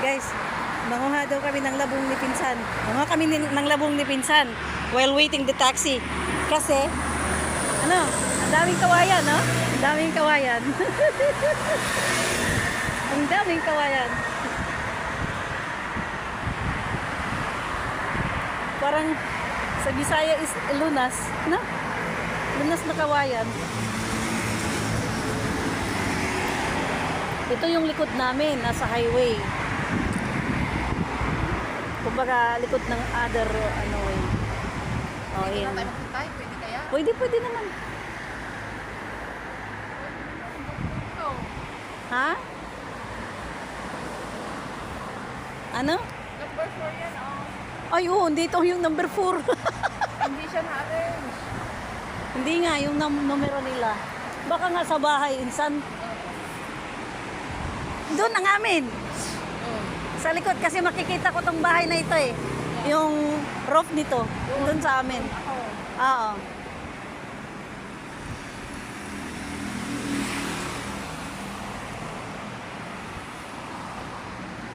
Guys, manguha daw kami ng labong ni Pinsan. Manguha kami ng labong ni Pinsan while waiting the taxi. Kasi, ano, ang daming kawayan, no? Ang daming kawayan. Ang daming kawayan. Parang sa Bisaya is lunas, no? Lunas na kawayan. Ito yung likod namin, nasa highway. Kumbaga, likod ng other, ano, way. Oh, Dito yan. na tayo magkitay, pwede kaya? Pwede naman. Ito. Ha? Ano? Number 4 yan, oh. Ay, oo, dito yung number 4. Hindi siya na-arrange. Hindi nga, yung numero nila. Baka nga sa bahay, insan. Doon ang amin. Oh. Sa likod, kasi makikita ko tong bahay na ito eh. Yung roof nito. Doon sa amin. Ako. Oo.